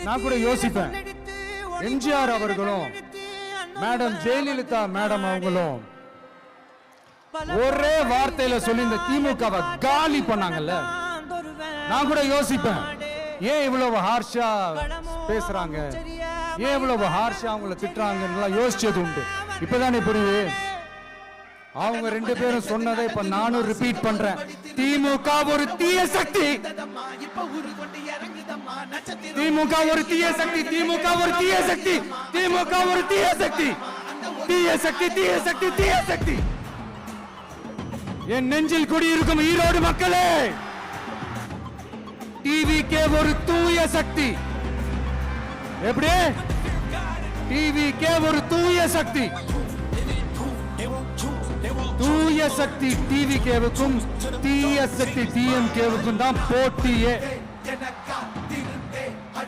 நான் கூட யோசிப்பேன், எம்ஜிஆர் அவர்களும் மேடம் ஜெயலலிதா மேடம் அவங்களும் ஒரே வார்த்தையில சொல்லி இந்த திமுகவை காலி பண்ணாங்கல்ல. நான் கூட யோசிப்பேன், ஏன் இவ்வளவு ஹார்ஷா பேசுறாங்க, ஏன் இவ்வளவு ஹார்ஷா அவங்கள திட்டுறாங்க யோசிச்சது உண்டு. இப்பதானே புரியுது. அவங்க ரெண்டு பேரும் சொன்னதை இப்ப நானும் ரிப்பீட் பண்றேன். திமுக ஒரு தீய சக்தி, திமுக ஒரு தீய சக்தி, திமுக ஒரு தீய சக்தி, திமுக ஒரு தீய சக்தி, தீய சக்தி, தீய சக்தி, தீய சக்தி. என் நெஞ்சில் குடியிருக்கும் ஈரோடு மக்களே, டிவிகே ஒரு தூய சக்தி. எப்படி? டிவிகே ஒரு தூய சக்தி. தூய சக்தி டிவிகேவுக்கும் தீய சக்தி டிஎம்கேவுக்கும் தான் போட்டியே.